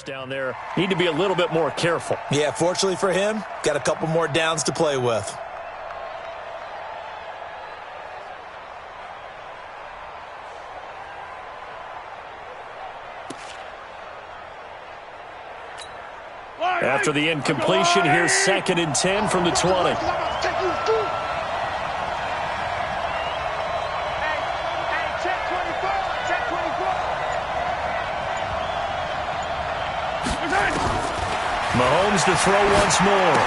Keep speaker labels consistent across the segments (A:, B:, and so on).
A: Down there, need to be a little bit more careful.
B: Yeah, fortunately for him, got a couple more downs to play with.
A: After the incompletion, here's 2nd and 10 from the 20. Mahomes to throw once more.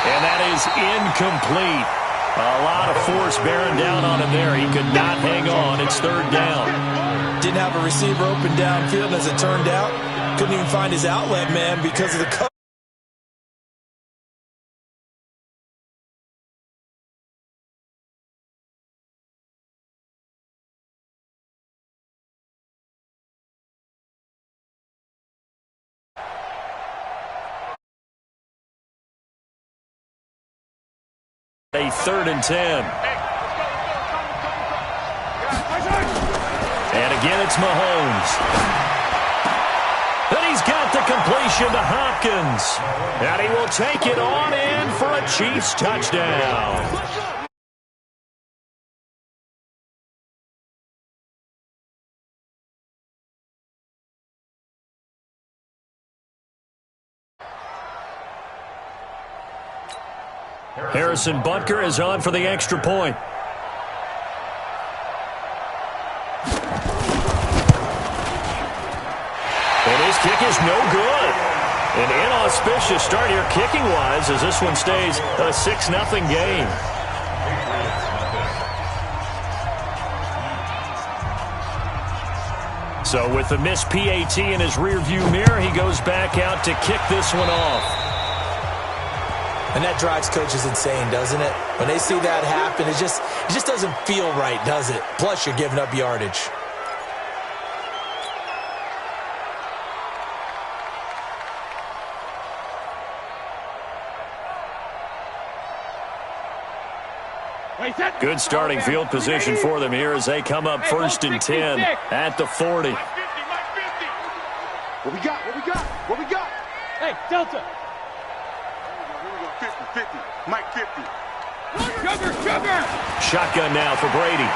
A: And that is incomplete. A lot of force bearing down on him there. He could not hang on. It's 3rd down.
B: Didn't have a receiver open downfield, and as it turned out, couldn't even find his outlet man because of the cover.
A: A 3rd and 10. And again, it's Mahomes. And he's got the completion to Hopkins. And he will take it on in for a Chiefs touchdown. Harrison Butker is on for the extra point. And his kick is no good. An inauspicious start here kicking-wise as this one stays a 6-0 game. So with the missed PAT in his rearview mirror, he goes back out to kick this one off.
B: And that drives coaches insane, doesn't it? When they see that happen, it just doesn't feel right, does it? Plus, you're giving up yardage. Good starting field position for them here as they come up 1st and 10 at the 40.
C: What we got? What we got? What we got?
D: Hey, Delta.
C: 50, Mike 50.
D: Sugar!
A: Shotgun now for Brady.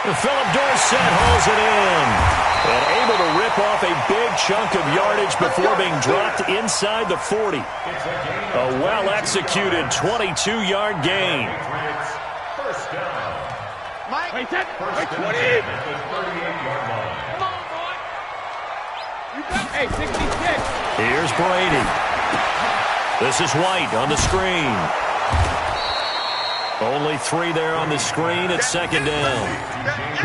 A: And Philip Dorsett hauls it in. And able to rip off a big chunk of yardage before being dropped inside the 40. A well-executed 22-yard gain.
D: Mike, wait, 20. Come on, boy. Hey, 66.
A: Here's Brady. This is White on the screen. Only 3 there on the screen at 2nd down.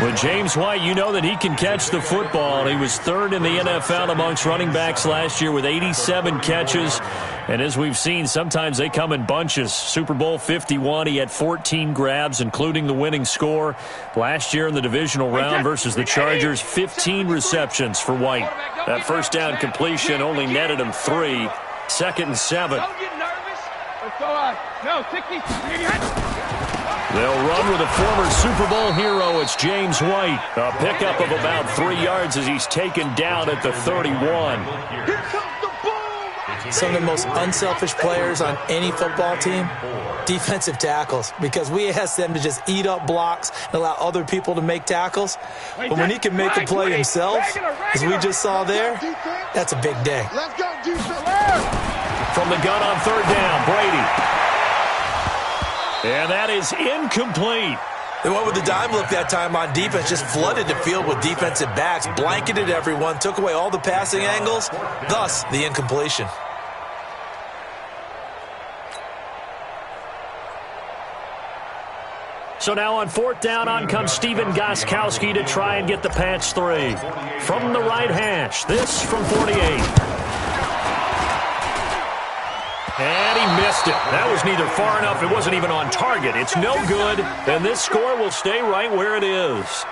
A: With James White, you know that he can catch the football. He was 3rd in the NFL amongst running backs last year with 87 catches. And as we've seen, sometimes they come in bunches. Super Bowl 51, he had 14 grabs, including the winning score. Last year in the divisional round versus the Chargers, 15 receptions for White. That first down completion only netted him 3. 2nd and 7.
D: Don't get nervous. Let's go no, 60.
A: They'll run with a former Super Bowl hero. It's James White. A pickup of about 3 yards as he's taken down at the 31.
B: Some of the most unselfish players on any football team, defensive tackles, because we ask them to just eat up blocks and allow other people to make tackles. But when he can make a play himself, as we just saw there, that's a big day.
C: Let's go, defense.
A: From the gun on 3rd down, Brady. And that is incomplete.
B: They went with the dime look that time on defense, just flooded the field with defensive backs, blanketed everyone, took away all the passing angles, thus the incompletion.
A: So now on 4th down, on comes Stephen Gostkowski to try and get the Pats 3. From the right hash, this from 48. And he missed it. That was neither far enough. It wasn't even on target. It's no good, and this score will stay right where it is.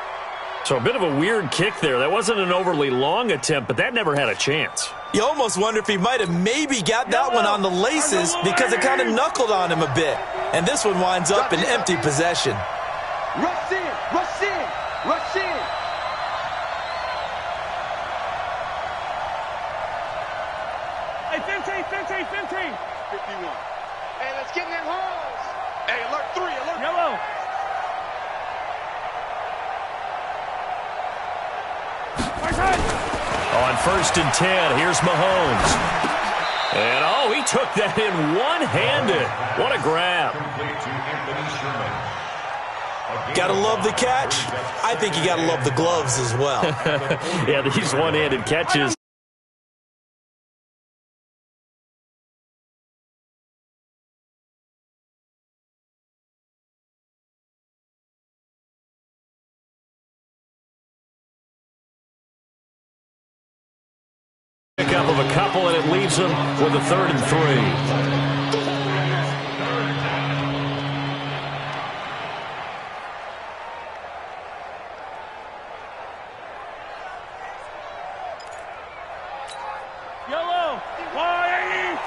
A: So a bit of a weird kick there. That wasn't an overly long attempt, but that never had a chance.
B: You almost wonder if he might have maybe got that one on the laces because it kind of knuckled on him a bit. And this one winds up in empty possession.
C: Rush in, rush in, rush in. 51. Hey, let's get in them holes. Hey, alert 3, alert.
D: Yellow.
A: On 1st and 10, here's Mahomes. And, oh, he took that in one-handed. What a grab.
B: Gotta love the catch. I think you gotta love the gloves as well.
A: Yeah, these one-handed catches. Pick up of a couple, and it leaves them with a 3rd and 3.
D: Yellow. 180.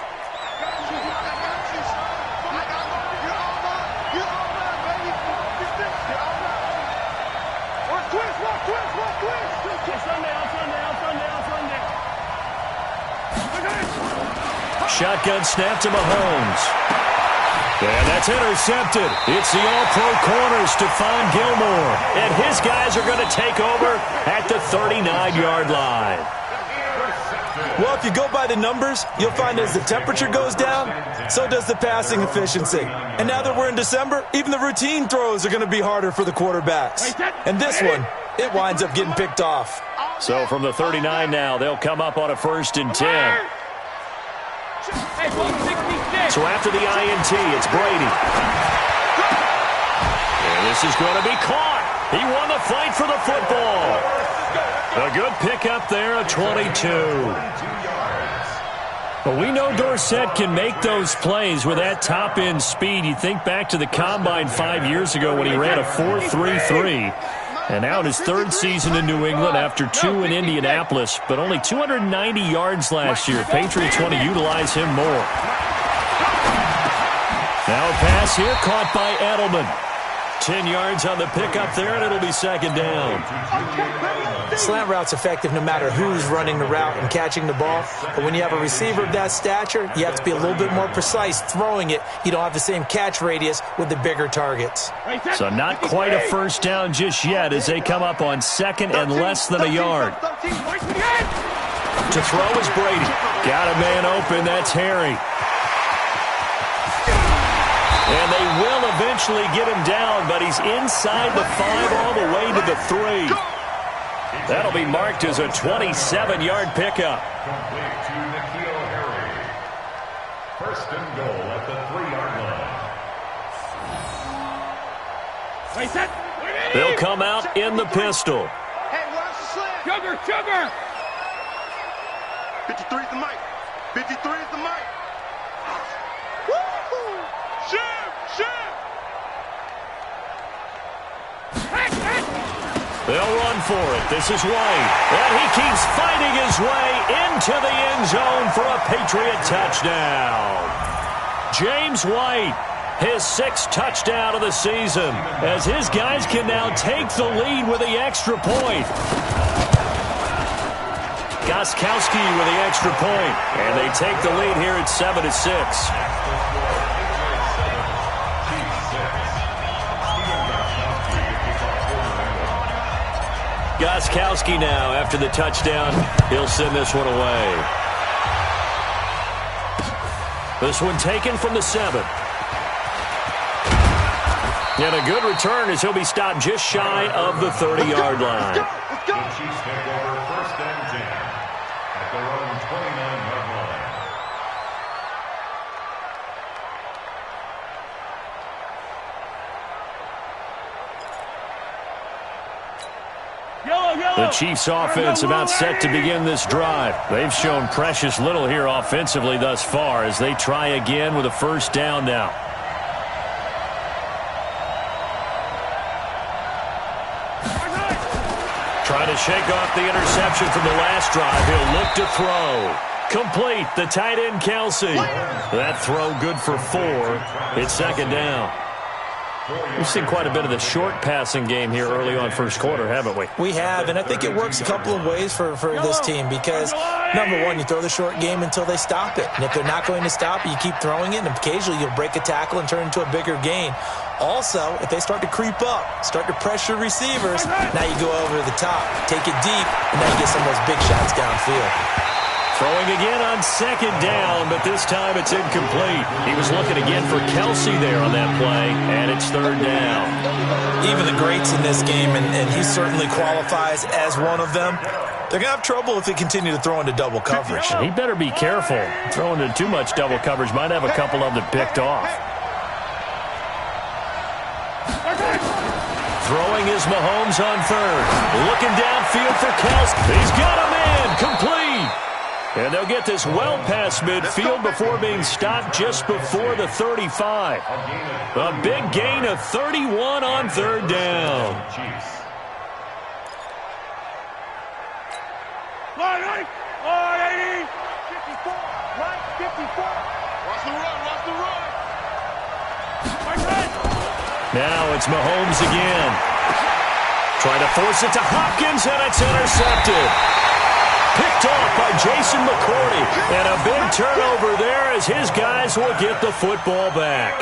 A: Shotgun snap to Mahomes. And that's intercepted. It's the all-pro corner, Stephon Gilmore. And his guys are going to take over at the 39-yard line.
B: Well, if you go by the numbers, you'll find as the temperature goes down, so does the passing efficiency. And now that we're in December, even the routine throws are going to be harder for the quarterbacks. And this one, it winds up getting picked off.
A: So from the 39 now, they'll come up on a 1st and 10.
D: Hey, 166.
A: So after the INT, it's Brady. And this is going to be caught. He won the fight for the football. A good pickup there, a 22. But we know Dorsett can make those plays with that top-end speed. You think back to the Combine 5 years ago when he ran a 4.33. And now in his 3rd season in New England after 2 in Indianapolis, but only 290 yards last year. Patriots want to utilize him more. Now a pass here caught by Edelman. 10 yards on the pickup there, and it'll be 2nd down.
B: Slant route's effective no matter who's running the route and catching the ball. But when you have a receiver of that stature, you have to be a little bit more precise throwing it. You don't have the same catch radius with the bigger targets.
A: So not quite a 1st down just yet as they come up on 2nd and less than a yard. To throw is Brady. Got a man open, that's Harry. And they will eventually get him down, but he's inside the 5 all the way to the 3. That'll be marked as a 27-yard pickup.
E: Complete to N'Keal Harry. 1st and goal at the 3-yard line.
A: They'll come out in the pistol.
C: Hey, watch the slant.
D: Sugar, sugar.
C: 53 is the mic. 53 is the mic. Woo-hoo. Shim, shim.
A: They'll run for it. This is White. And he keeps fighting his way into the end zone for a Patriot touchdown. James White, his 6th touchdown of the season, as his guys can now take the lead with the extra point. Gostkowski with the extra point, and they take the lead here at 7-6. Gostkowski now, after the touchdown, he'll send this one away. This one taken from the 7. And a good return as he'll be stopped just shy of the 30-yard line.
E: The Chiefs take over 1st and 10 at their own 29-yard line.
A: The Chiefs offense about set to begin this drive. They've shown precious little here offensively thus far as they try again with a 1st down now. Trying to shake off the interception from the last drive. He'll look to throw. Complete, the tight end Kelsey. That throw good for 4. It's 2nd down. We've seen quite a bit of the short passing game here early on first quarter, haven't we?
B: We have, and I think it works a couple of ways for this team because, number one, you throw the short game until they stop it. And if they're not going to stop it, you keep throwing it, and occasionally you'll break a tackle and turn it into a bigger gain. Also, if they start to creep up, start to pressure receivers, now you go over the top, take it deep, and now you get some of those big shots downfield.
A: Throwing again on second down, but this time it's incomplete. He was looking again for Kelsey there on that play, and it's third down.
B: Even the greats in this game, and he certainly qualifies as one of them, they're going to have trouble if they continue to throw into double coverage.
A: He better be careful. Throwing into too much double coverage might have a couple of them picked off. Throwing is Mahomes on third. Looking downfield for Kelsey. He's got him in. Complete. And they'll get this well past midfield before being stopped just before the 35. A big gain of 31 on third down.
D: Line 80.
C: 54. Right, 54. Watch the run. Watch the run.
A: Now it's Mahomes again. Trying to force it to Hopkins, and it's intercepted. Picked off by Jason McCourty. And a big turnover there as his guys will get the football back.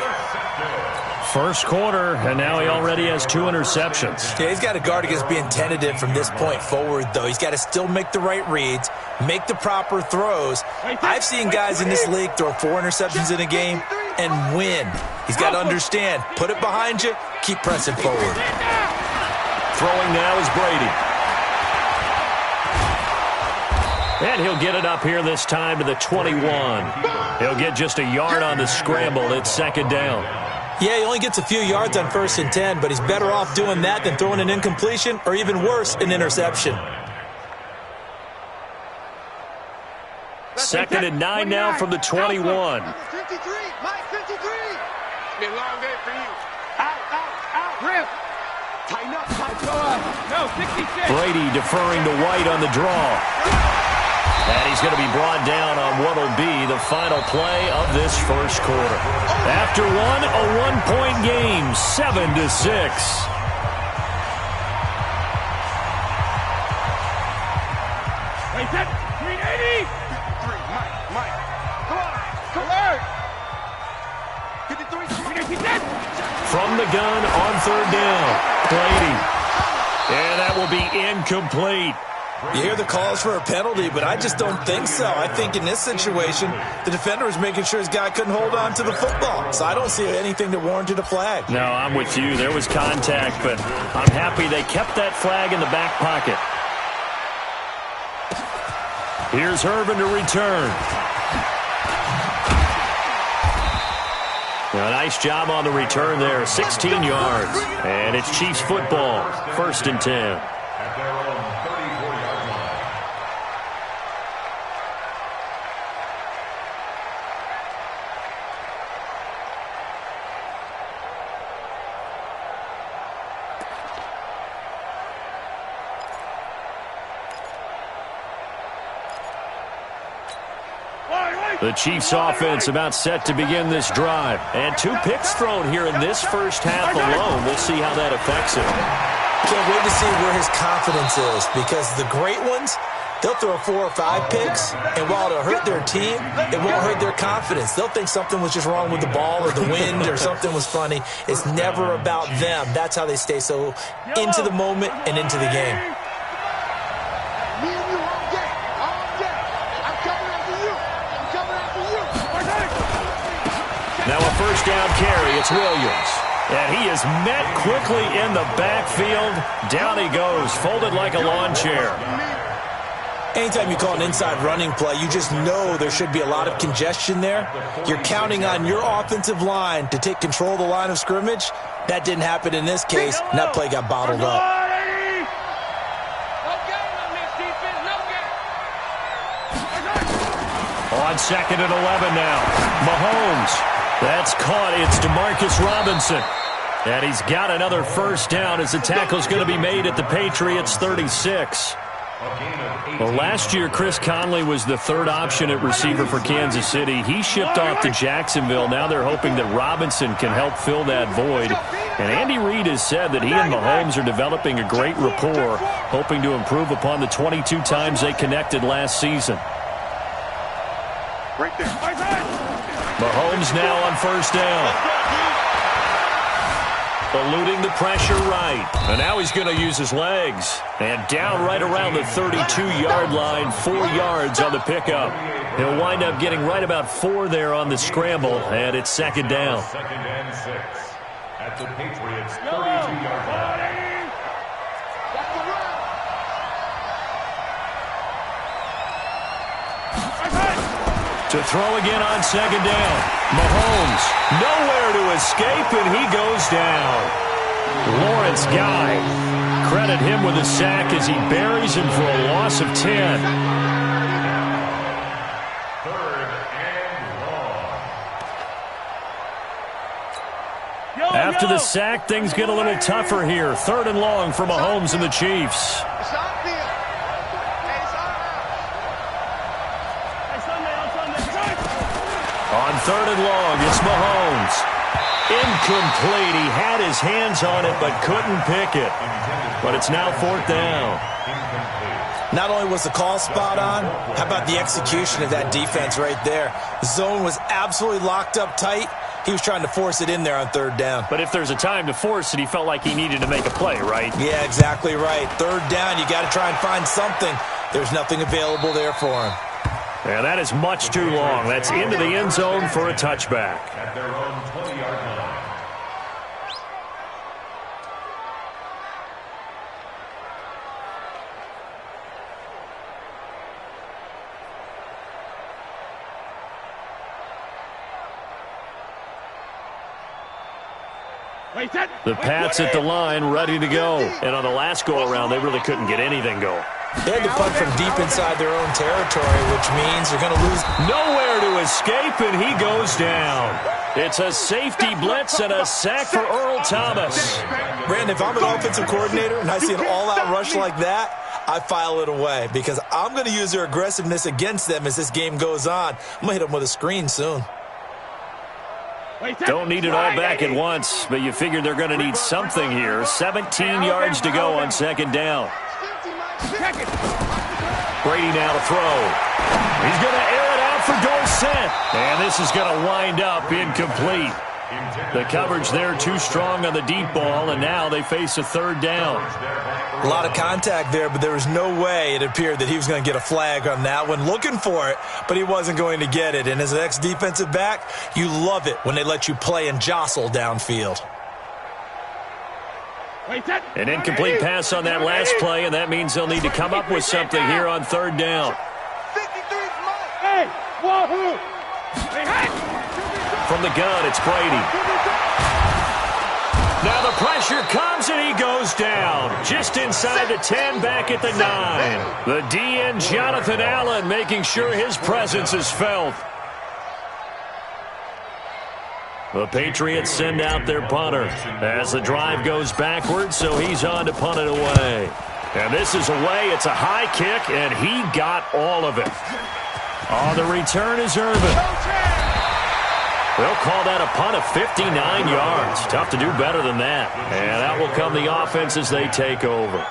A: First quarter, and now he already has 2 interceptions.
B: Yeah, he's got to guard against being tentative from this point forward, though. He's got to still make the right reads, make the proper throws. I've seen guys in this league throw 4 interceptions in a game and win. He's got to understand, put it behind you, keep pressing forward.
A: Throwing now is Brady. And he'll get it up here this time to the 21. He'll get just a yard on the scramble. It's second down.
B: Yeah, he only gets a few yards on 1st and 10, but he's better off doing that than throwing an incompletion or even worse, an interception.
A: Second and 9 now from the 21.
C: 53. Mike, 53. It's been a long day for you. Out.
D: Rip.
C: Tighten up.
D: No, 66.
A: Brady deferring to White on the draw. And he's going to be brought down on what will be the final play of this first quarter. After one, a 1-point game, 7-6.
D: Wait, that 380.
C: 53. Mike. Come on.
D: 53. 387.
A: From the gun on third down, Brady. And that will be incomplete.
B: You hear the calls for a penalty, but I just don't think so. I think in this situation, the defender was making sure his guy couldn't hold on to the football. So I don't see anything that warranted a flag.
A: No, I'm with you. There was contact, but I'm happy they kept that flag in the back pocket. Here's Irvin to return. A nice job on the return there, 16 yards. And it's Chiefs football, 1st and 10.
E: At their own 34-yard line.
A: The Chiefs offense about set to begin this drive. And 2 picks thrown here in this first half alone. We'll see how that affects it.
B: Can't wait to see where his confidence is because the great ones, they'll throw 4 or 5 picks, and while it'll hurt their team, it won't hurt their confidence. They'll think something was just wrong with the ball or the wind or something was funny. It's never about them. That's how they stay so into the moment and into the game.
C: Me and you all day. I'm coming after you.
A: Now a first down carry. It's Williams. And he is met quickly in the backfield. Down he goes, folded like a lawn chair.
B: Anytime you call an inside running play, you just know there should be a lot of congestion there. You're counting on your offensive line to take control of the line of scrimmage. That didn't happen in this case, and that play got bottled up.
A: On 2nd and 11 now. Mahomes. That's caught. It's Demarcus Robinson. And he's got another first down as the tackle's going to be made at the Patriots' 36. Well, last year, Chris Conley was the 3rd option at receiver for Kansas City. He shipped off to Jacksonville. Now they're hoping that Robinson can help fill that void. And Andy Reid has said that he and Mahomes are developing a great rapport, hoping to improve upon the 22 times they connected last season.
C: Right there.
A: Mahomes now on first down. Eluding the pressure right. And now he's going to use his legs. And down right around the 32-yard line, 4 yards on the pickup. He'll wind up getting right about 4 there on the scramble, and it's second down.
E: Second and 6 at the Patriots' 32-yard line.
A: To throw again on second down. Mahomes, nowhere to escape, and he goes down. Lawrence Guy, credit him with a sack as he buries him for a loss of 10.
E: Third and long.
A: After the sack, things get a little tougher here. Third and long for Mahomes and the Chiefs.
C: It's on field. Hey, it's on.
A: On third and long, it's Mahomes. Incomplete. He had his hands on it but couldn't pick it. But it's now fourth down.
B: Not only was the call spot on, how about the execution of that defense right there? The zone was absolutely locked up tight. He was trying to force it in there on third down.
A: But if there's a time to force it, he felt like he needed to make a play, right?
B: Yeah, exactly right. Third down, you got to try and find something. There's nothing available there for him.
A: Yeah, that is much too long. That's into the end zone for a touchback.
E: At their own 20-yard line.
A: The Pats at the line, ready to go. And on the last go-around, they really couldn't get anything going.
B: They had to punt from deep inside their own territory, which means they're going to lose.
A: Nowhere to escape, and he goes down. It's a safety blitz and a sack for Earl Thomas.
B: Brandon, if I'm an offensive coordinator and I see an all-out rush like that, I file it away because I'm going to use their aggressiveness against them as this game goes on. I'm going to hit them with a screen soon.
A: Don't need it all back at once, but you figure they're going to need something here. 17 yards to go on second down. Brady now to throw. He's going to air it out for Dorsett. And this is going to wind up incomplete. The coverage there too strong on the deep ball, and now they face a third down.
B: A lot of contact there, but there was no way it appeared that he was going to get a flag on that one. Looking for it, but he wasn't going to get it. And as an ex-defensive back, you love it when they let you play and jostle downfield.
A: An incomplete pass on that last play, and that means they'll need to come up with something here on third down. From the gun, it's Brady. Now the pressure comes, and he goes down. Just inside the 10, back at the 9. The DN, Jonathan Allen, making sure his presence is felt. The Patriots send out their punter as the drive goes backwards, so he's on to punt it away. And this is away. It's a high kick, and he got all of it. On the return is Urban. They'll call that a punt of 59 yards. Tough to do better than that. And that will come the offense as they take over.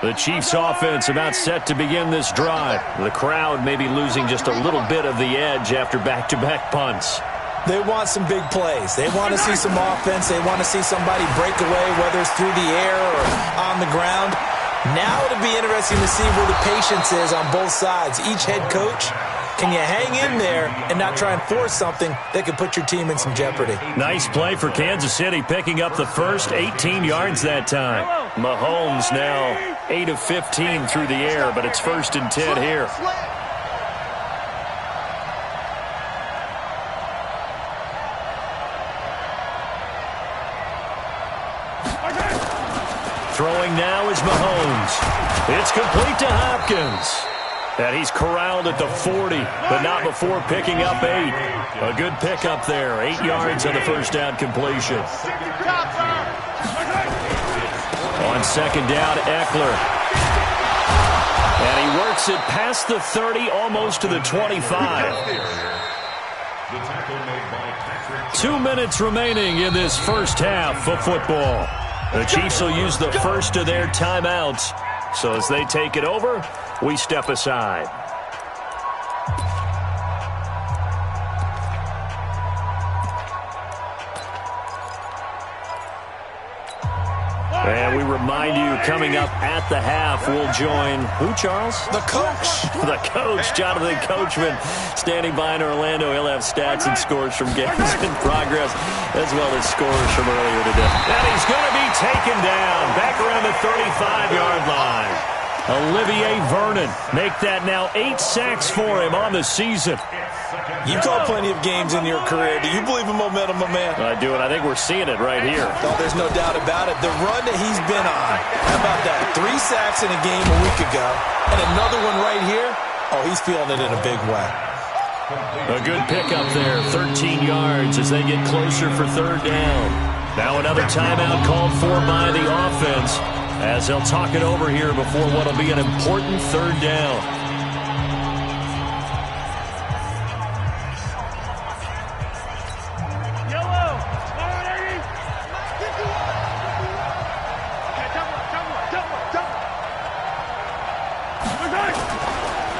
A: The Chiefs offense about set to begin this drive. The crowd may be losing just a little bit of the edge after back-to-back punts.
B: They want some big plays. They want to see some offense. They want to see somebody break away, whether it's through the air or on the ground. Now it'll be interesting to see where the patience is on both sides. Each head coach, can you hang in there and not try and force something that could put your team in some jeopardy?
A: Nice play for Kansas City, picking up the first 18 yards that time. Mahomes now 8 of 15 through the air, but it's 1st and 10 here. Throwing now is Mahomes. It's complete to Hopkins. And he's corralled at the 40, but not before picking up 8. A good pickup there. 8 yards on the first down completion. On second down, Eckler. And he works it past the 30, almost to the 25. 2 minutes remaining in this first half of football. The Chiefs will use the first of their timeouts. So as they take it over, we step aside. And we remind you, coming up at the half, we'll join who, Charles?
B: The coach.
A: The coach, Jonathan Coachman, standing by in Orlando. He'll have stats and scores from games in progress, as well as scores from earlier today. And he's going to be taken down, back around the 35-yard line. Olivier Vernon, make that now 8 sacks for him on the season.
B: You called plenty of games in your career. Do you believe in momentum, my man?
A: I do, and I think we're seeing it right here.
B: Oh, there's no doubt about it. The run that he's been on, how about that? 3 sacks in a game a week ago, and another one right here. Oh, he's feeling it in a big way.
A: A good pickup there, 13 yards as they get closer for third down. Now another timeout called for by the offense, as they'll talk it over here before what will be an important third down.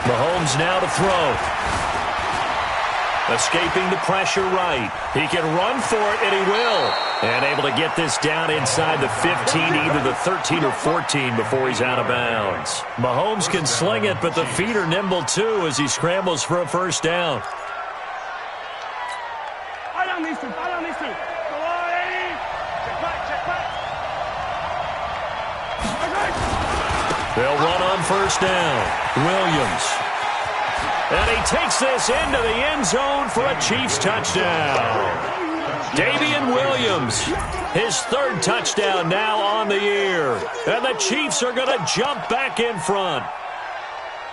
A: Mahomes now to throw. Escaping the pressure right. He can run for it, and he will. And able to get this down inside the 15, either the 13 or 14 before he's out of bounds. Mahomes can sling it, but the feet are nimble too as he scrambles for a first down.
D: Eye on these two. Eye on these two. Go on, 80. Check back, check back.
A: They'll run on first down. Williams. And he takes this into the end zone for a Chiefs touchdown. Davian Williams, his third touchdown now on the year. And the Chiefs are going to jump back in front.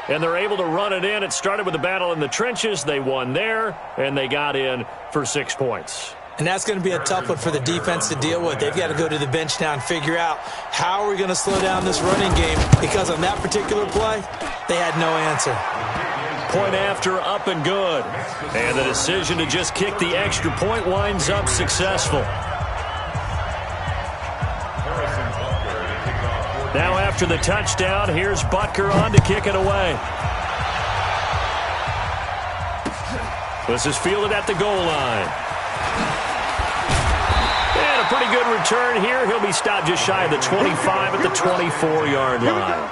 A: And they're able to run it in. It started with a battle in the trenches. They won there, and they got in for 6 points.
B: And that's going to be a tough one for the defense to deal with. They've got to go to the bench now and figure out how are we going to slow down this running game, because on that particular play, they had no answer.
A: Point after, up and good. And the decision to just kick the extra point winds up successful. Now after the touchdown, here's Butker on to kick it away. This is fielded at the goal line. And a pretty good return here. He'll be stopped just shy of the 25 at the 24-yard line.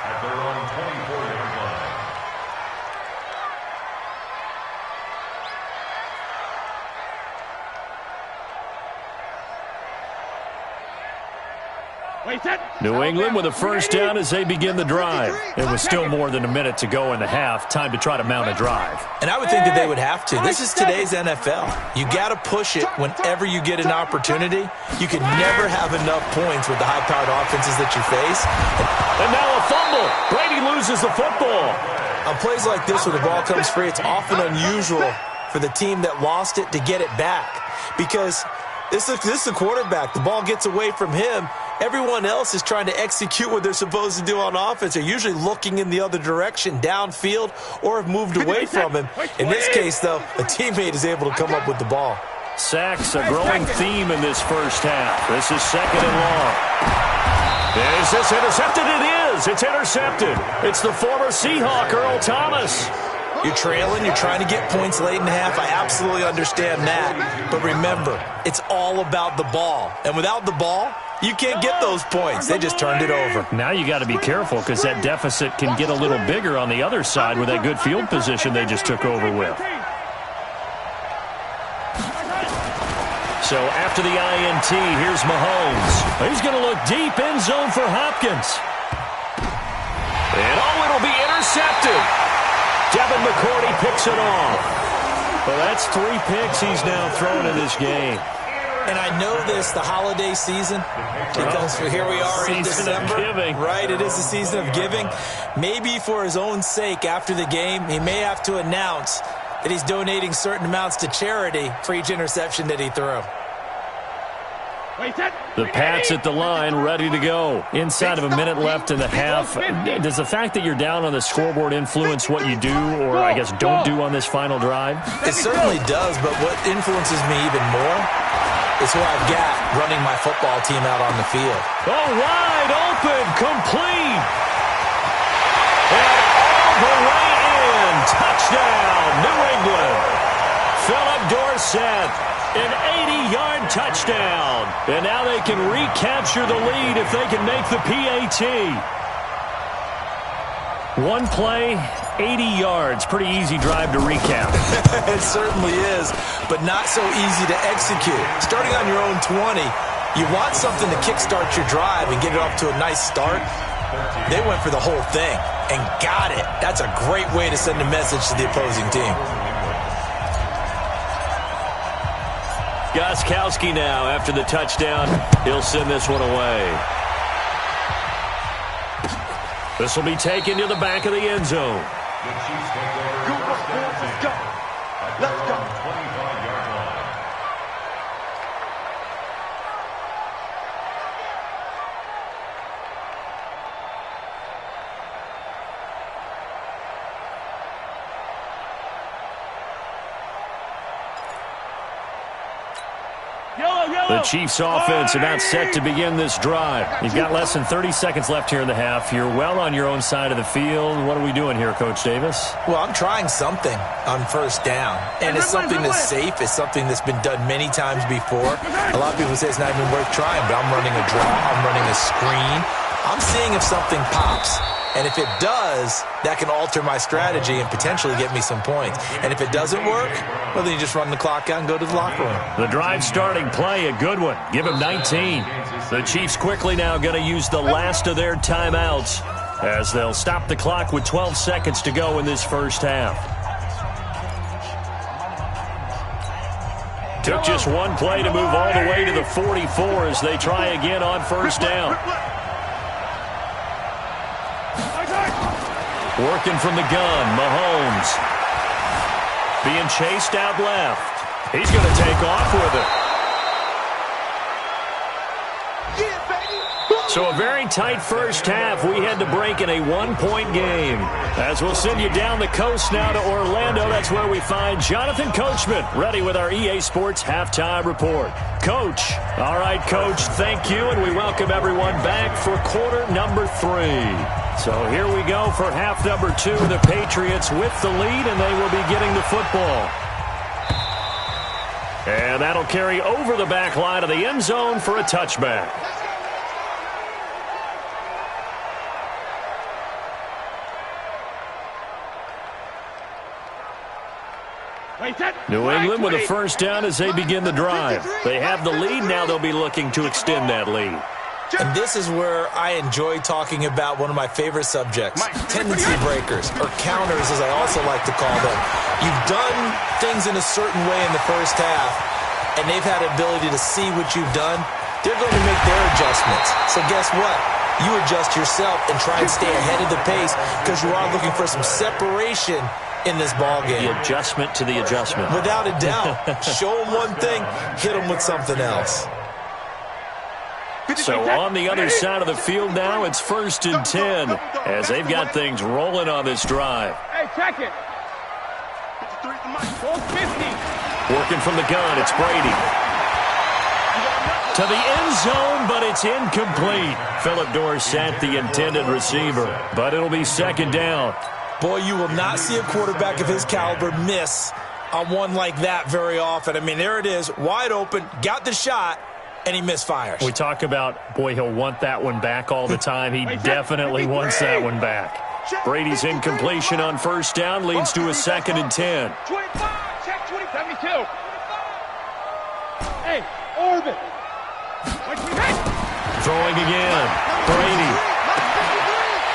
A: New England with a first down as they begin the drive. It was still more than a minute to go in the half. Time to try to mount a drive.
B: And I would think that they would have to. This is today's NFL. You got to push it whenever you get an opportunity. You can never have enough points with the high-powered offenses that you face.
A: And now a fumble. Brady loses the football.
B: On plays like this, when the ball comes free, it's often unusual for the team that lost it to get it back, because this is a quarterback. The ball gets away from him. Everyone else is trying to execute what they're supposed to do on offense. They're usually looking in the other direction, downfield, or have moved away from him. In this case, though, a teammate is able to come up with the ball.
A: Sacks, a growing theme in this first half. This is second and long. Is this intercepted? It is. It's intercepted. It's the former Seahawk, Earl Thomas.
B: You're trailing, you're trying to get points late in the half. I absolutely understand that. But remember, it's all about the ball. And without the ball, you can't get those points. They just turned it over.
A: Now you got to be careful, because that deficit can get a little bigger on the other side with that good field position they just took over with. So after the INT, here's Mahomes. He's going to look deep, end zone for Hopkins. And it'll be intercepted. Devin McCourty picks it off. Well, that's 3 picks he's now thrown in this game.
B: And I know this, the holiday season, because here we are in December. Right, it is the season of giving. Maybe for his own sake, after the game, he may have to announce that he's donating certain amounts to charity for each interception that he threw.
A: The Pats at the line, ready to go. Inside of a minute left in the half. Does the fact that you're down on the scoreboard influence what you do, or I guess don't do on this final drive?
B: It certainly does, but what influences me even more is who I've got running my football team out on the field.
A: Oh, wide open, complete. And all the way in. Touchdown, New England. Philip Dorsett, an 80-yard touchdown. And now they can recapture the lead if they can make the PAT. One play, 80 yards. Pretty easy drive to recap.
B: It certainly is, but not so easy to execute. Starting on your own 20, you want something to kickstart your drive and get it off to a nice start. They went for the whole thing and got it. That's a great way to send a message to the opposing team.
A: Gostkowski now after the touchdown. He'll send this one away. This will be taken to the back of the end zone.
E: The Chiefs take over first down and 10 at their own 25-yard line.
A: The Chiefs offense about set to begin this drive. You've got less than 30 seconds left here in the half. You're well on your own side of the field. What are we doing here, Coach Davis?
B: Well, I'm trying something on first down, and it's something that's safe. It's something that's been done many times before. A lot of people say it's not even worth trying, but I'm running a draw. I'm running a screen. I'm seeing if something pops. And if it does, that can alter my strategy and potentially get me some points. And if it doesn't work, well, then you just run the clock out and go to the locker room.
A: The drive starting play, a good one. Give him 19. The Chiefs quickly now going to use the last of their timeouts as they'll stop the clock with 12 seconds to go in this first half. Took just one play to move all the way to the 44 as they try again on first down. Working from the gun, Mahomes. Being chased out left. He's going to take off with it. So a very tight first half. We had to break in a one-point game. As we'll send you down the coast now to Orlando. That's where we find Jonathan Coachman, ready with our EA Sports Halftime Report. Coach. All right, Coach, thank you, and we welcome everyone back for quarter number 3. So here we go for half number 2. The Patriots with the lead, and they will be getting the football. And that'll carry over the back line of the end zone for a touchback. New England with a first down as they begin the drive. They have the lead. Now they'll be looking to extend that lead.
B: And this is where I enjoy talking about one of my favorite subjects, tendency breakers, or counters as I also like to call them. You've done things in a certain way in the first half, and they've had the ability to see what you've done. They're going to make their adjustments. So guess what? You adjust yourself and try and stay ahead of the pace because you are looking for some separation in this ball game.
A: The adjustment to the adjustment.
B: Without a doubt. Show them one thing, hit them with something else.
A: So on the other side of the field now, it's 1st and 10 as they've got things rolling on this drive.
D: Hey, check it. 50.
A: Working from the gun, it's Brady. To the end zone, but it's incomplete. Philip Dorsett, the intended receiver, but it'll be 2nd down.
B: Boy, you will not see a quarterback of his caliber miss on one like that very often. I mean, there it is, wide open, got the shot, and he misfires.
A: We talk about, boy, he'll want that one back all the time. He definitely wants that one back. Brady's incompletion on first down leads to a 2nd and 10.
D: 25, check 20, 72. Hey, orbit.
A: Throwing again. Brady.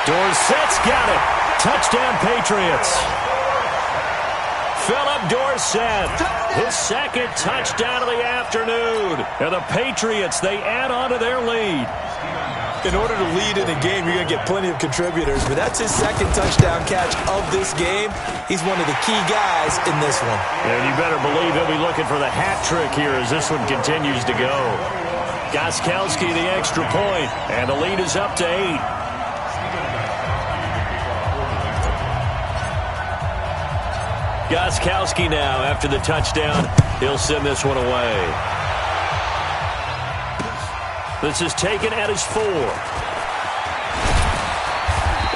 A: Dorsett's got it. Touchdown, Patriots. Philip Dorsett, his 2nd touchdown of the afternoon. And the Patriots, they add on to their lead.
B: In order to lead in a game, you're going to get plenty of contributors, but that's his 2nd touchdown catch of this game. He's one of the key guys in this one.
A: And you better believe he'll be looking for the hat trick here as this one continues to go. Gostkowski the extra point, and the lead is up to 8. Gostkowski now after the touchdown. He'll send this one away. This is taken at his 4.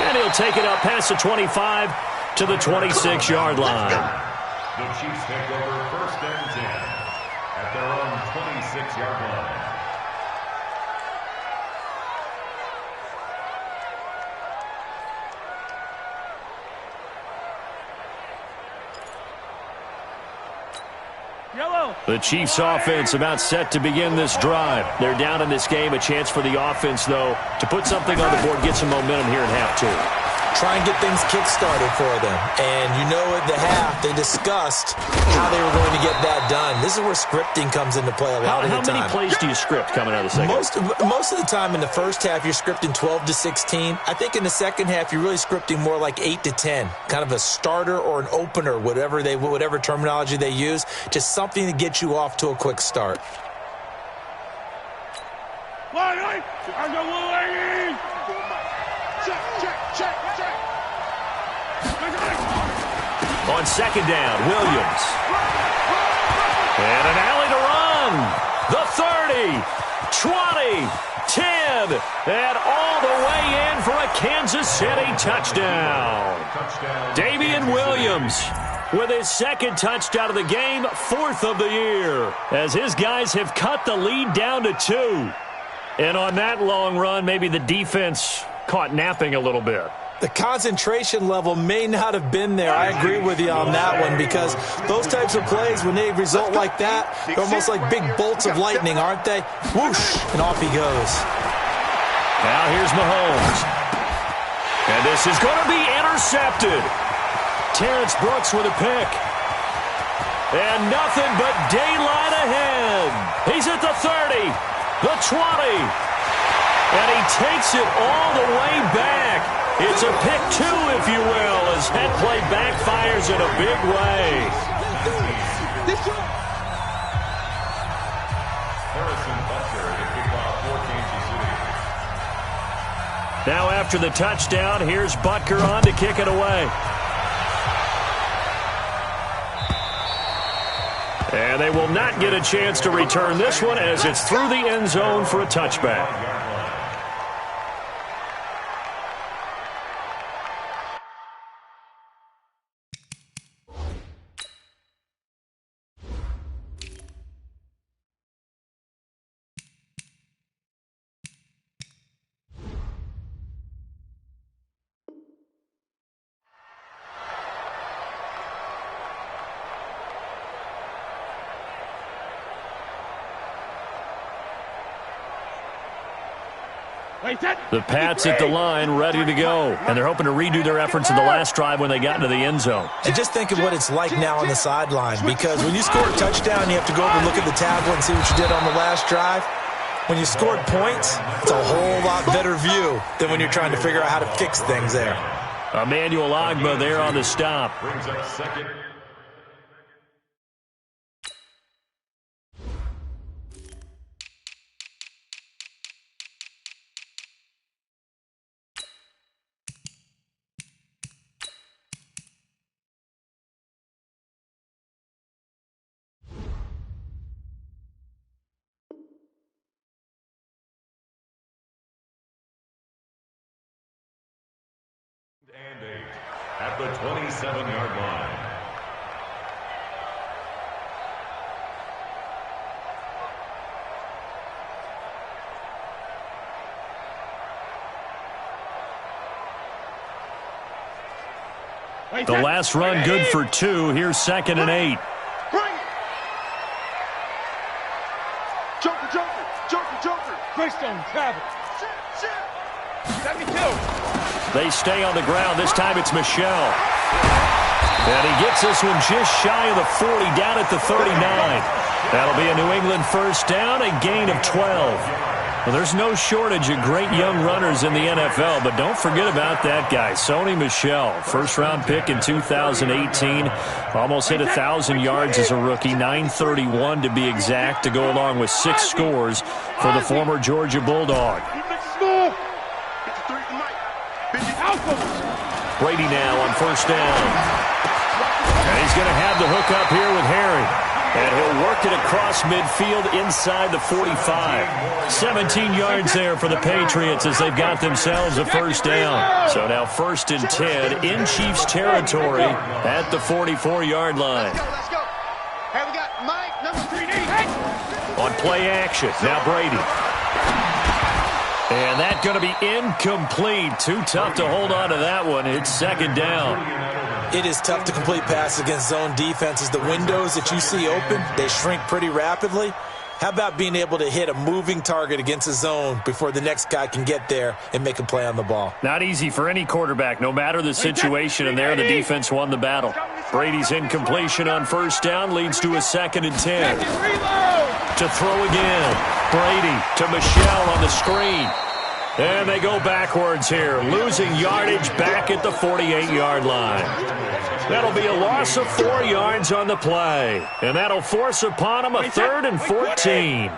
A: And he'll take it up past the 25 to the 26-yard line.
E: The Chiefs take over 1st and 10 at their own 26-yard line.
A: The Chiefs offense about set to begin this drive. They're down in this game. A chance for the offense, though, to put something on the board, get some momentum here in half 2.
B: Try and get things kick-started for them. And you know at the half, they discussed how they were going to get that done. This is where scripting comes into play a lot of the time.
A: How many plays do you script coming out of the second?
B: Most of the time in the first half, you're scripting 12 to 16. I think in the second half, you're really scripting more like 8 to 10. Kind of a starter or an opener, whatever terminology they use. Just something to get you off to a quick start.
A: On second down, Williams. And an alley to run. The 30, 20, 10, and all the way in for a Kansas City touchdown. Damian Williams with his second touchdown of the game, 4th of the year, as his guys have cut the lead down to 2. And on that long run, maybe the defense caught napping a little bit.
B: The concentration level may not have been there. I agree with you on that one, because those types of plays, when they result like that, they're almost like big bolts of lightning, aren't they? Whoosh, and off he goes.
A: Now here's Mahomes. And this is going to be intercepted. Terrence Brooks with a pick. And nothing but daylight ahead. He's at the 30, the 20. And he takes it all the way back. It's a pick 2, if you will, as that play backfires in a big way.
E: Harrison Butker, the kickoff for Kansas City.
A: Now after the touchdown, here's Butker on to kick it away. And they will not get a chance to return this one as it's through the end zone for a touchback. The Pats at the line, ready to go. And they're hoping to redo their efforts in the last drive when they got into the end zone.
B: And just think of what it's like now on the sideline, because when you score a touchdown, you have to go over and look at the tablet and see what you did on the last drive. When you scored points, it's a whole lot better view than when you're trying to figure out how to fix things there.
A: Emmanuel Ogbah there on the stop.
E: Brings up second. And 8 at the 27-yard line.
A: The last run good for 2. Here's 2nd and 8.
D: Joker. Greystone, travel.
A: They stay on the ground. This time it's Michel. And he gets this one just shy of the 40, down at the 39. That'll be a New England first down, a gain of 12. Well, there's no shortage of great young runners in the NFL, but don't forget about that guy, Sony Michel. First-round pick in 2018. Almost hit 1,000 yards as a rookie, 931 to be exact, to go along with 6 scores for the former Georgia Bulldog. Brady now on first down. And he's going to have the hook up here with Harry. And he'll work it across midfield inside the 45. 17 yards there for the Patriots as they've got themselves a first down. So now 1st and 10 in Chiefs territory at the 44-yard line.
C: Let's go. Hey, we got Mike, number 3D.
A: On play action, now Brady. And that's going to be incomplete. Too tough to hold on to that one. It's 2nd down.
B: It is tough to complete passes against zone defenses. The windows that you see open, they shrink pretty rapidly. How about being able to hit a moving target against a zone before the next guy can get there and make a play on the ball?
A: Not easy for any quarterback, no matter the situation, and there the defense won the battle. Brady's incompletion on first down leads to a 2nd and 10. To throw again. Brady to Michel on the screen. And they go backwards here, losing yardage back at the 48-yard line. That'll be a loss of 4 yards on the play. And that'll force upon them a 3rd and 14.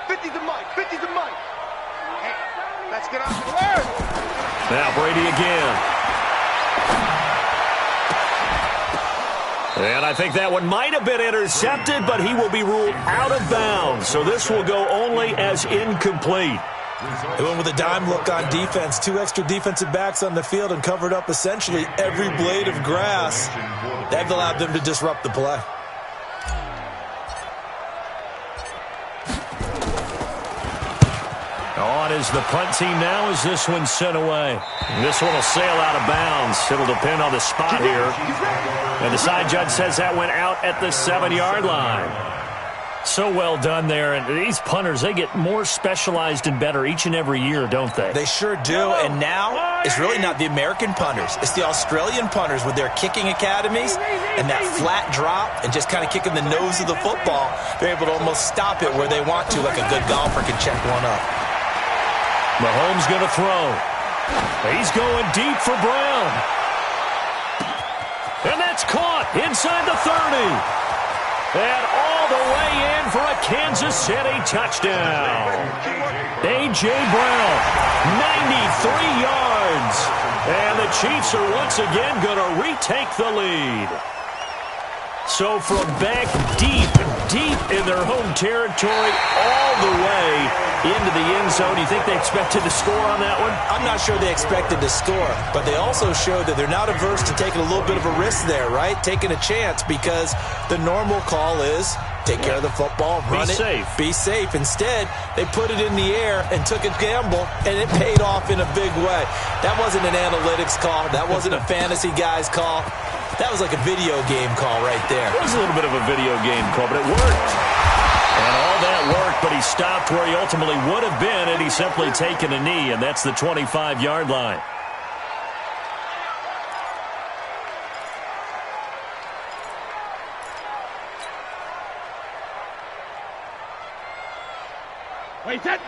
C: 50 to Mike, 50 to Mike. Hey, let's get out the word.
A: Now Brady again. And I think that one might have been intercepted, but he will be ruled out of bounds. So this will go only as incomplete.
B: They went with a dime look on defense. 2 extra defensive backs on the field and covered up essentially every blade of grass. That allowed them to disrupt the play.
A: On is the punt team now as this one's sent away. This one will sail out of bounds. It'll depend on the spot here. And the side judge says that went out at the 7-yard line. So well done there. And these punters, they get more specialized and better each and every year, don't they?
B: They sure do. And now it's really not the American punters. It's the Australian punters with their kicking academies and that flat drop and just kind of kicking the nose of the football. They're able to almost stop it where they want to, like a good golfer can check one up.
A: Mahomes going to throw. He's going deep for Brown. And that's caught inside the 30. And all the way in for a Kansas City touchdown. A.J. Brown, 93 yards. And the Chiefs are once again going to retake the lead. So from back deep in their home territory, all the way into the end zone, you think they expected to score on that one?
B: I'm not sure they expected to score, but they also showed that they're not averse to taking a little bit of a risk there, right? Taking a chance, because the normal call is take care of the football, run it, be safe. Instead, they put it in the air and took a gamble, and it paid off in a big way. That wasn't an analytics call. That wasn't a fantasy guy's call. That was like a video game call right there.
A: It was a little bit of a video game call, but it worked. And all that worked, but he stopped where he ultimately would have been had he simply taken a knee, and that's the 25-yard line.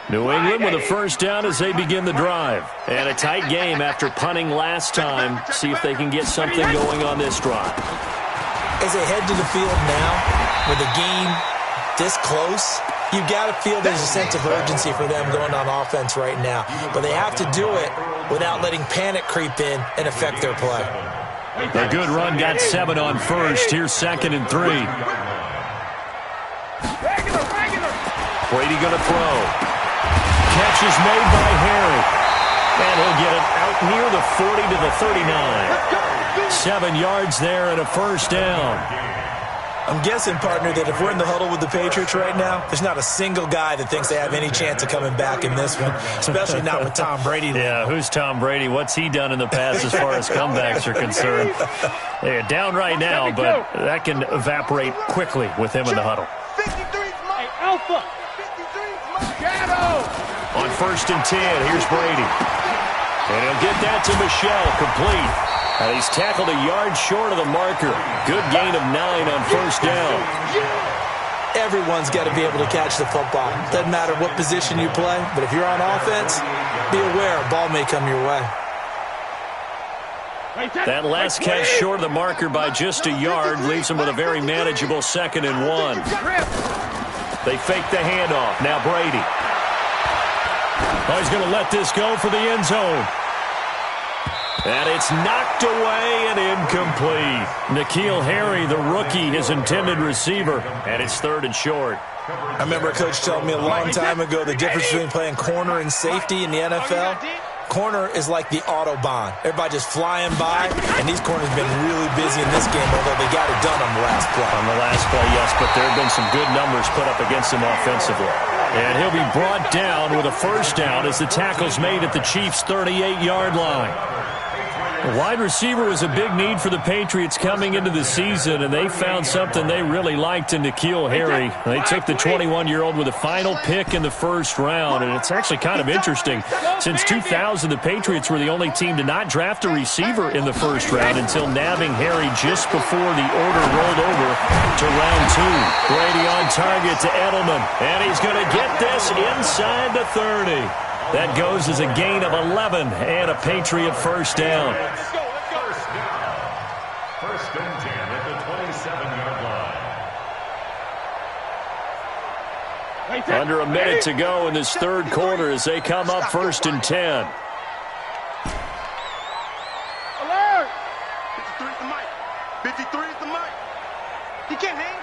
A: New England with a first down as they begin the drive. And a tight game after punting last time. See if they can get something going on this drive.
B: As they head to the field now, with the game this close, you got to feel there's a sense of urgency for them going on offense right now. But they have to do it without letting panic creep in and affect their play.
A: A good run got 7 on first. Here's 2nd and 3. Brady going to throw. Catch is made by Harry. And he'll get it out near the 40 to the 39. 7 yards there and a first down.
B: I'm guessing, partner, that if we're in the huddle with the Patriots right now, there's not a single guy that thinks they have any chance of coming back in this one, especially not with Tom Brady.
A: Yeah, who's Tom Brady? What's he done in the past as far as comebacks are concerned? They're down right now, but that can evaporate quickly with him in the huddle.
C: 53's Mike. Alpha. 53's Mike. Shadow.
A: On 1st and 10, here's Brady. And he'll get that to Michel, complete. And he's tackled a yard short of the marker. Good gain of 9 on first down.
B: Everyone's got to be able to catch the football. Doesn't matter what position you play, but if you're on offense, be aware a ball may come your way.
A: That last catch short of the marker by just a yard leaves him with a very manageable 2nd and 1. They fake the handoff. Now Brady. Oh, he's going to let this go for the end zone. And it's knocked away and incomplete. N'Keal Harry, the rookie, his intended receiver. And it's 3rd and short.
B: I remember a coach telling me a long time ago the difference between playing corner and safety in the NFL. Corner is like the Autobahn. Everybody just flying by, and these corners have been really busy in this game, although they got it done on the last play.
A: On the last play, yes, but there have been some good numbers put up against him offensively. And he'll be brought down with a 1st down as the tackle's made at the Chiefs' 38-yard line. The wide receiver was a big need for the Patriots coming into the season, and they found something they really liked in N'Keal Harry. They took the 21-year-old with a final pick in the 1st round, and it's actually kind of interesting. Since 2000, the Patriots were the only team to not draft a receiver in the 1st round until nabbing Harry just before the order rolled over to round 2. Brady on target to Edelman, and he's going to get this inside the 30. That goes as a gain of 11 and a Patriot 1st down.
E: Let's go. 1st and 10 at the 27-yard line.
A: Under a minute to go in this 3rd quarter as they come up 1st and 10.
C: Alert! 53 is the mic. 53 is the mic. He can't hang.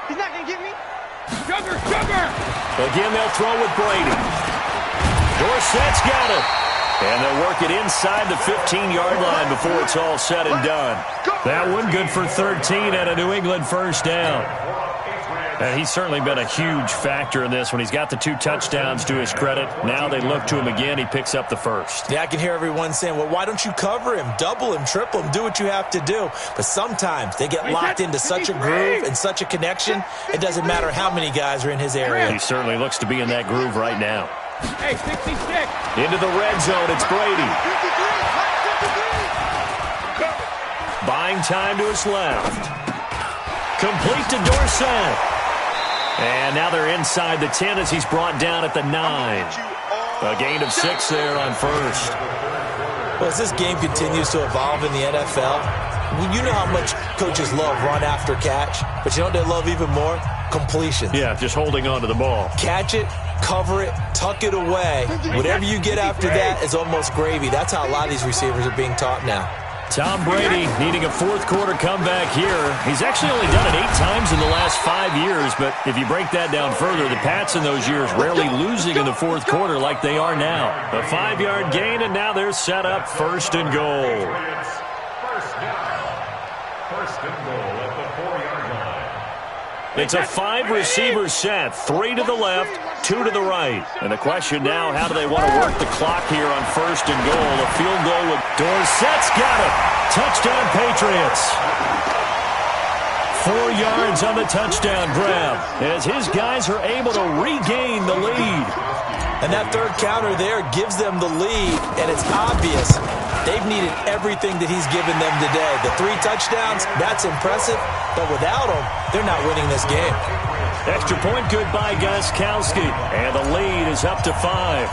C: He's not going to get me. Sugar!
A: Again, they'll throw with Brady. Dorsett's got it. And they'll work it inside the 15-yard line before it's all said and done. That one good for 13 and a New England 1st down. And he's certainly been a huge factor in this when he's got the 2 touchdowns to his credit. Now they look to him again. He picks up the 1st.
B: Yeah, I can hear everyone saying, well, why don't you cover him, double him, triple him, do what you have to do. But sometimes they get locked into such a groove and such a connection, it doesn't matter how many guys are in his area.
A: He certainly looks to be in that groove right now.
D: Hey, 66.
A: Into the red zone, it's Brady.
C: 53.
A: Buying time to his left. Complete to Dorsett. And now they're inside the 10 as he's brought down at the 9. A gain of 6 there on 1st.
B: Well, as this game continues to evolve in the NFL, you know how much coaches love run after catch, but you know what they love even more? Completion.
A: Yeah, just holding on to the ball.
B: Catch it, cover it, tuck it away. Whatever you get after that is almost gravy. That's how a lot of these receivers are being taught now.
A: Tom Brady needing a 4th quarter comeback here. He's actually only done it 8 times in the last 5 years, but if you break that down further, the Pats in those years rarely losing in the 4th quarter like they are now. A 5-yard gain, and now they're set up 1st and goal.
E: 1st and goal at the 4-yard line.
A: It's a 5-receiver set, 3 to the left, 2 to the right. And the question now, how do they want to work the clock here on 1st and goal? A field goal with Dorsett's got it. Touchdown, Patriots. 4 yards on the touchdown grab as his guys are able to regain the lead.
B: And that 3rd counter there gives them the lead, and it's obvious they've needed everything that he's given them today. The 3 touchdowns, that's impressive, but without him, they're not winning this game.
A: Extra point good by Gostkowski, and the lead is up to 5.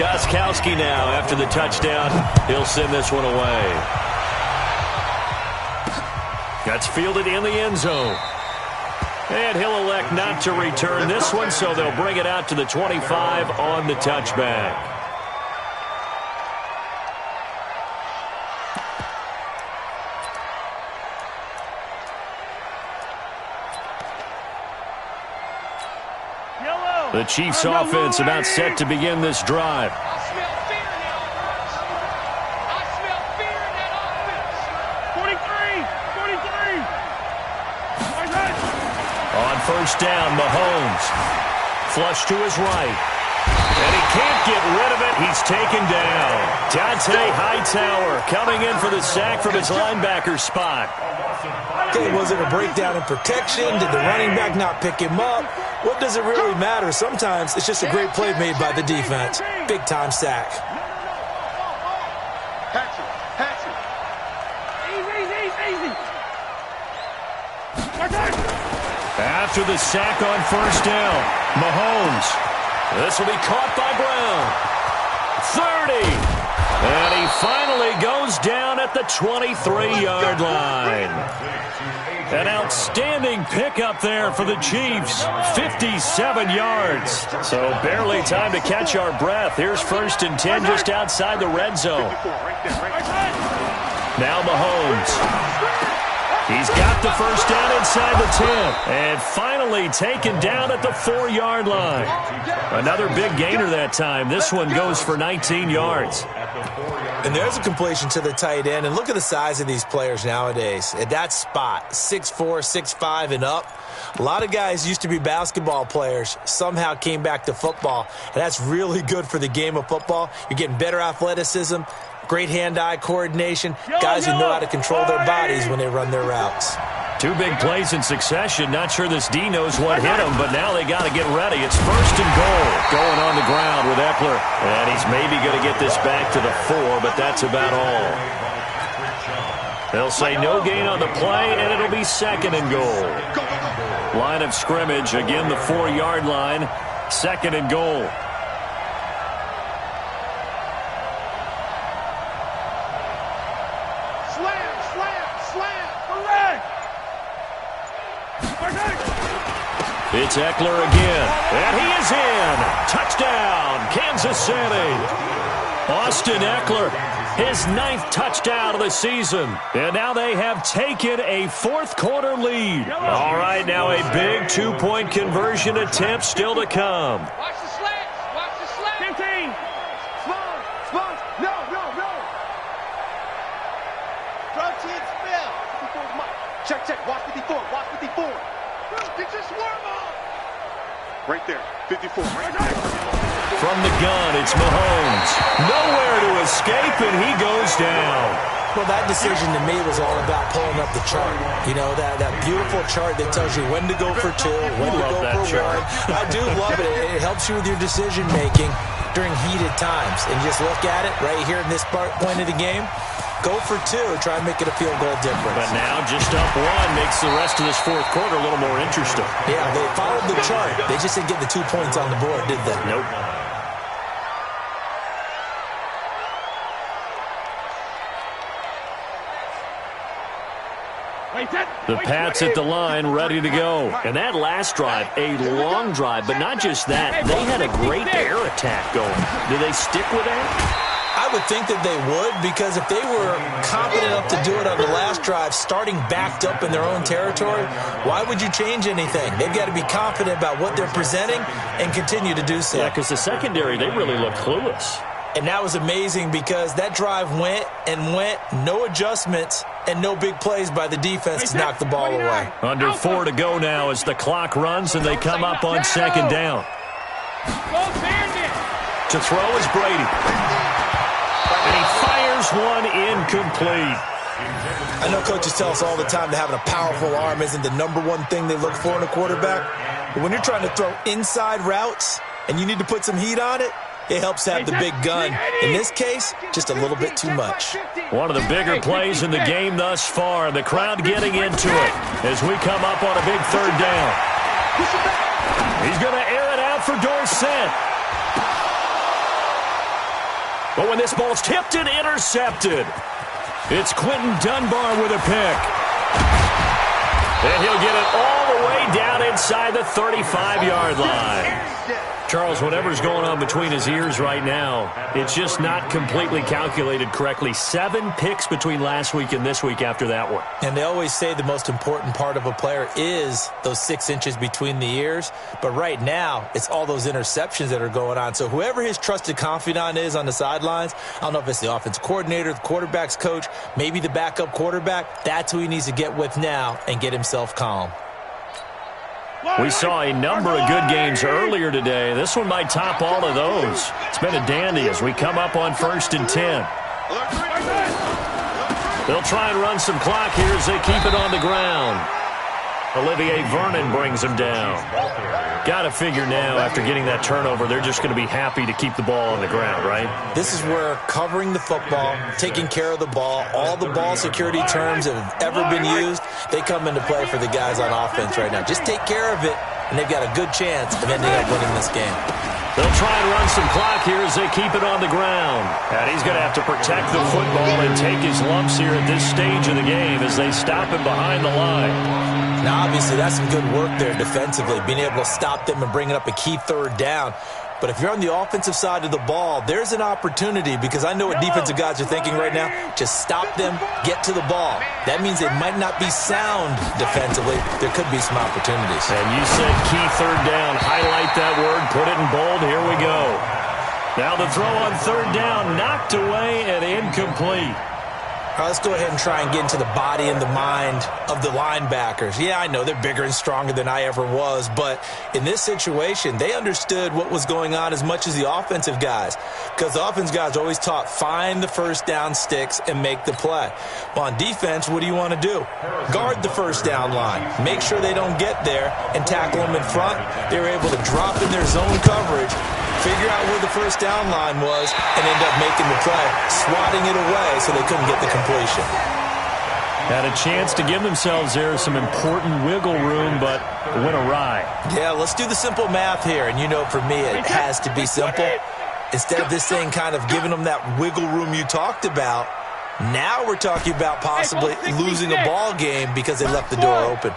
A: Gostkowski now, after the touchdown, he'll send this one away. That's fielded in the end zone. And he'll elect not to return this one, so they'll bring it out to the 25 on the touchback. The Chiefs offense about set to begin this drive.
C: I smell fear now. I smell fear in that offense.
D: 43.
A: On 1st down, Mahomes. Flush to his right. And he can't get rid of it. He's taken down. Dante Hightower coming in for the sack from his linebacker spot.
B: Okay, was it a breakdown in protection? Did the running back not pick him up? What does it really matter? Sometimes it's just a great play made by the defense. Big-time sack.
C: Hatch it.
D: Easy.
A: After the sack on first down, Mahomes. This will be caught by Brown. 30. And he finally goes down at the 23-yard line. An outstanding pickup there for the Chiefs. 57 yards. So barely time to catch our breath. Here's 1st and 10 just outside the red zone. Now Mahomes. He's got the first down inside the 10. And finally taken down at the 4-yard line. Another big gainer that time. This one goes for 19 yards.
B: And there's a completion to the tight end. And look at the size of these players nowadays. At that spot, 6'4", 6'5", and up. A lot of guys used to be basketball players, somehow came back to football. And that's really good for the game of football. You're getting better athleticism, great hand-eye coordination, guys who know how to control their bodies when they run their routes.
A: 2 big plays in succession. Not sure this D knows what hit him, but now they got to get ready. It's 1st and goal. Going on the ground with Eckler. And he's maybe going to get this back to the 4, but that's about all. They'll say no gain on the play, and it'll be 2nd and goal. Line of scrimmage, again the 4-yard line. 2nd and goal. It's Eckler again, and he is in. Touchdown, Kansas City. Austin Eckler, his 9th touchdown of the season. And now they have taken a 4th quarter lead. All right, now a big 2-point conversion attempt still to come.
C: Watch the slants. Watch the slants. 15. Small. No. Throw to its spell. 54's Mike. Check. Watch 54. Get your swarm on. Right there. 54.
A: From the gun, it's Mahomes. Nowhere to escape, and he goes down.
B: Well, that decision to me was all about pulling up the chart. You know, that beautiful chart that tells you when to go for 2, when to go for 1. I do love it. It helps you with your decision-making during heated times. And you just look at it right here in this point of the game. Go for 2, try and make it a field goal difference.
A: But now just up 1 makes the rest of this 4th quarter a little more interesting.
B: Yeah, they followed the chart. They just didn't get the 2 points on the board, did they?
A: Nope. The Pats at the line, ready to go. And that last drive, a long drive, but not just that. They had a great air attack going. Do they stick with that?
B: I would think that they would, because if they were confident enough to do it on the last drive, starting backed up in their own territory, why would you change anything? They've got to be confident about what they're presenting and continue to do so.
A: Yeah, because the secondary, they really look clueless.
B: And that was amazing because that drive went, no adjustments, and no big plays by the defense to knock the ball away.
A: Under 4 to go now as the clock runs and they come up on 2nd down. To throw is Brady. And he fires one incomplete.
B: I know coaches tell us all the time that having a powerful arm isn't the #1 thing they look for in a quarterback. But when you're trying to throw inside routes and you need to put some heat on it, it helps to have the big gun. In this case, just a little bit too much.
A: One of the bigger plays in the game thus far. The crowd getting into it as we come up on a big 3rd down. He's going to air it out for Dorsett. But when this ball's tipped and intercepted, it's Quentin Dunbar with a pick. And he'll get it all the way down inside the 35-yard line. Charles, whatever's going on between his ears right now, it's just not completely calculated correctly. 7 picks between last week and this week after that one.
B: And they always say the most important part of a player is those 6 inches between the ears. But right now, it's all those interceptions that are going on. So whoever his trusted confidant is on the sidelines, I don't know if it's the offensive coordinator, the quarterback's coach, maybe the backup quarterback, that's who he needs to get with now and get himself calm.
A: We saw a number of good games earlier today. This one might top all of those. It's been a dandy as we come up on 1st and 10. They'll try and run some clock here as they keep it on the ground. Olivier Vernon brings him down. Got to figure now, after getting that turnover, they're just going to be happy to keep the ball on the ground, right?
B: This is where covering the football, taking care of the ball, all the ball security terms that have ever been used, they come into play for the guys on offense right now. Just take care of it, and they've got a good chance of ending up winning this game.
A: They'll try and run some clock here as they keep it on the ground. And he's going to have to protect the football and take his lumps here at this stage of the game as they stop him behind the line.
B: Now, obviously, that's some good work there defensively, being able to stop them and bringing up a key third down. But if you're on the offensive side of the ball, there's an opportunity, because I know what defensive guys are thinking right now. Just stop them, get to the ball. That means they might not be sound defensively. There could be some opportunities.
A: And you said key third down. Highlight that word, put it in bold. Here we go. Now the throw on third down, knocked away and incomplete.
B: All right, let's go ahead and try and get into the body and the mind of the linebackers. Yeah, I know they're bigger and stronger than I ever was, but in this situation, they understood what was going on as much as the offensive guys, because the offensive guys are always taught, find the first down sticks and make the play. Well, on defense, what do you want to do? Guard the first down line. Make sure they don't get there and tackle them in front. They were able to drop in their zone coverage, figure out where the first down line was, and end up making the play, swatting it away so they couldn't get the completion.
A: Had a chance to give themselves there some important wiggle room, but went awry.
B: Yeah, let's do the simple math here, and you know for me it has to be simple. Instead of this thing kind of giving them that wiggle room you talked about, now we're talking about possibly losing a ball game because they left the door open.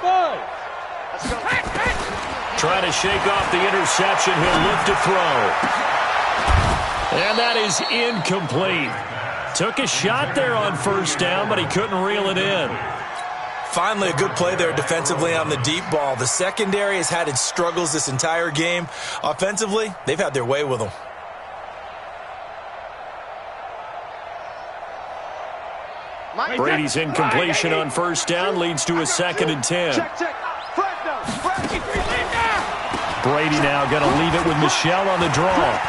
A: Trying to shake off the interception. He'll look to throw. And that is incomplete. Took a shot there on first down, but he couldn't reel it in.
B: Finally, a good play there defensively on the deep ball. The secondary has had its struggles this entire game. Offensively, they've had their way with them.
A: Brady's incompletion on first down leads to a 2nd and 10. Brady now going to leave it with Michel on the draw.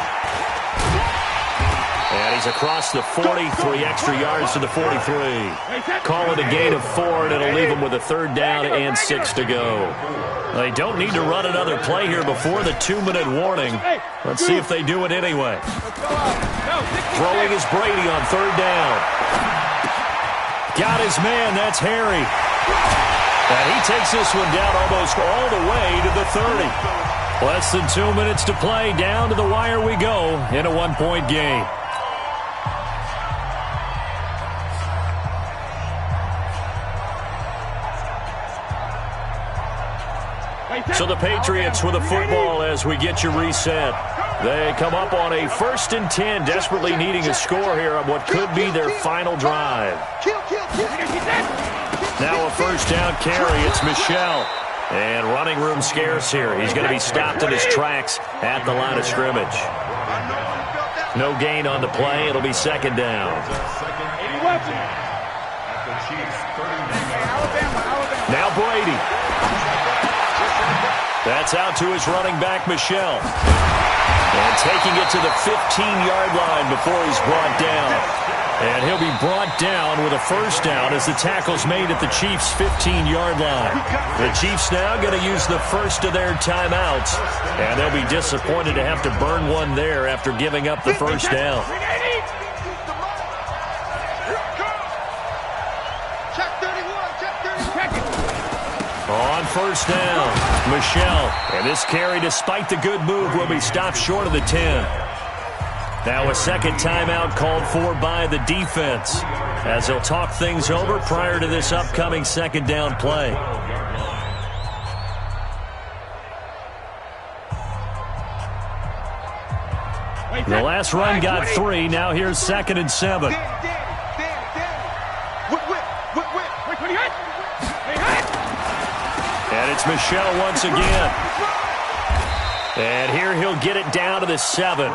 A: And he's across the 40, 3 extra yards to the 43. Call it a gain of 4, and it'll leave him with a 3rd down and 6 to go. They don't need to run another play here before the 2-minute warning. Let's see if they do it anyway. Throwing is Brady on 3rd down. Got his man, that's Harry. And he takes this one down almost all the way to the 30. Less than 2 minutes to play. Down to the wire we go in a 1-point game. So the Patriots with the football as we get you reset. They come up on a 1st and 10, desperately needing a score here on what could be their final drive. Now a first down carry. It's Michel. And running room scarce here. He's going to be stopped in his tracks at the line of scrimmage. No gain on the play. It'll be 2nd down. Now Brady. That's out to his running back, Michel. And taking it to the 15-yard line before he's brought down. And he'll be brought down with a 1st down as the tackle's made at the Chiefs' 15-yard line. The Chiefs now going to use the first of their timeouts. And they'll be disappointed to have to burn one there after giving up the 1st down. On 1st down, Michel. And this carry, despite the good move, will be stopped short of the 10. Now a 2nd timeout called for by the defense as they'll talk things over prior to this upcoming 2nd down play. The last run got 3. Now here's 2nd and 7. And it's Michel once again. And here he'll get it down to the 7.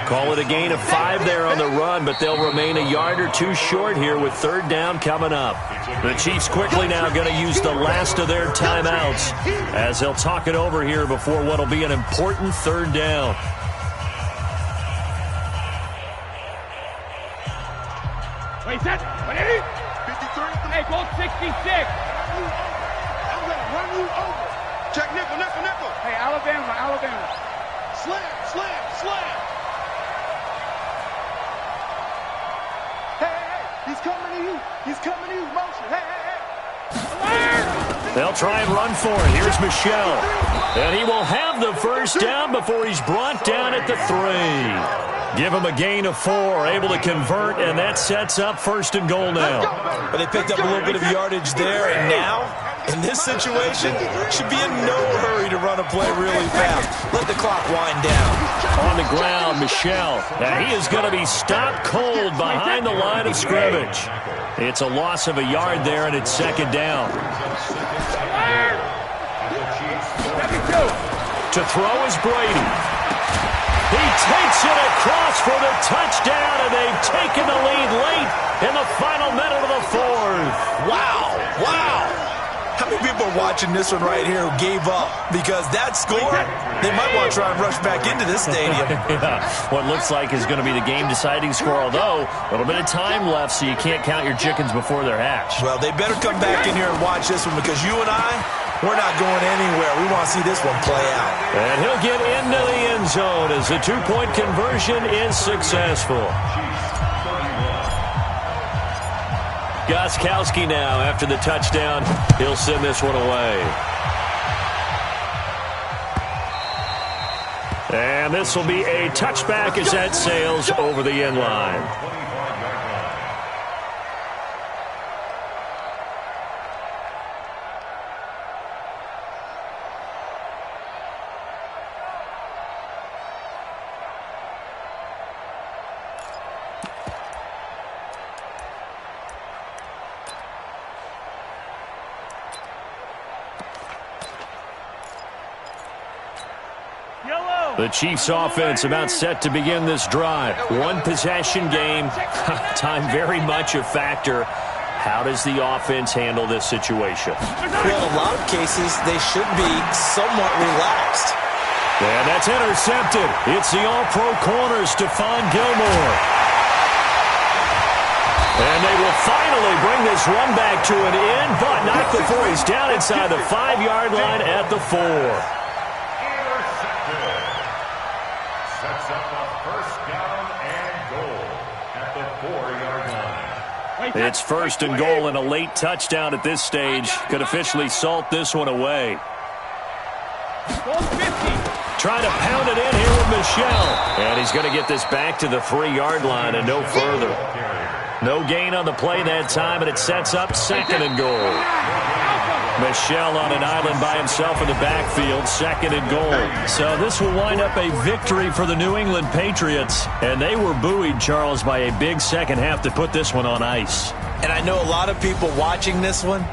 A: Call it a gain of 5 there on the run, but they'll remain a yard or 2 short here with 3rd down coming up. The Chiefs quickly now going to use the last of their timeouts as they'll talk it over here before what will be an important 3rd down.
D: Wait, set. 53. Hey, call 66. I'm going to run you over.
C: Check nickel, nickel, nickel.
D: Hey, Alabama, Alabama.
C: Slam, slam, slam. Hey, he's coming to you. He's coming to you. Motion. Hey.
A: They'll try and run for it. Here's Michelle. And he will have the first down before he's brought down at the 3. Give him a gain of 4, able to convert, and that sets up 1st and goal now.
B: But they picked up a little bit of yardage there, and now, in this situation, should be in no hurry to run a play really fast. Let the clock wind down.
A: On the ground, Michelle. Now he is going to be stopped cold behind the line of scrimmage. It's a loss of a yard there, and it's 2nd down. To throw is Brady. He takes it across for the touchdown, and they've taken the lead late in the final minute of the 4th.
B: Wow, wow. How many people are watching this one right here who gave up? Because that score, they might want to try and rush back into this stadium.
A: Yeah, what looks like is going to be the game-deciding score, although a little bit of time left, so you can't count your chickens before they're hatched.
B: Well, they better come back in here and watch this one, because you and I, we're not going anywhere. We want to see this one play out.
A: And he'll get into the end zone as the 2-point conversion is successful. Gostkowski now, after the touchdown, he'll send this one away. And this will be a touchback as that sails over the end line. The Chiefs offense about set to begin this drive. 1-possession game. Time very much a factor. How does the offense handle this situation?
B: Well, in a lot of cases, they should be somewhat relaxed.
A: And that's intercepted. It's the all-pro corner, Stephon Gilmore. And they will finally bring this run back to an end, but not before he's down inside the 5-yard line at the 4.
E: Sets up a 1st down and goal at the 4-yard line.
A: It's 1st and goal, and a late touchdown at this stage could officially salt this one away. Trying to pound it in here with Michelle. And he's going to get this back to the 3-yard line and no further. No gain on the play that time, and it sets up 2nd and goal. Michelle on an island by himself in the backfield, 2nd and goal. So this will wind up a victory for the New England Patriots. And they were buoyed, Charles, by a big second half to put this one on ice.
B: And I know a lot of people watching this one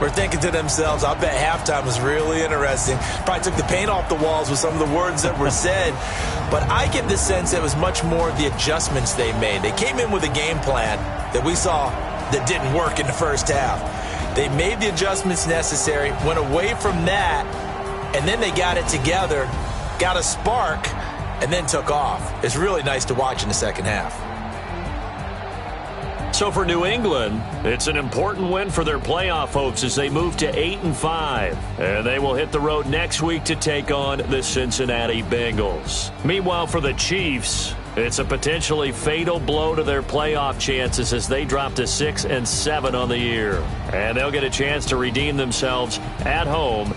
B: were thinking to themselves, I bet halftime was really interesting. Probably took the paint off the walls with some of the words that were said. But I get the sense it was much more of the adjustments they made. They came in with a game plan that we saw that didn't work in the first half. They made the adjustments necessary, went away from that, and then they got it together, got a spark, and then took off. It's really nice to watch in the second half.
A: So for New England, it's an important win for their playoff hopes as they move to 8-5. And they will hit the road next week to take on the Cincinnati Bengals. Meanwhile, for the Chiefs, it's a potentially fatal blow to their playoff chances as they drop to 6-7 on the year. And they'll get a chance to redeem themselves at home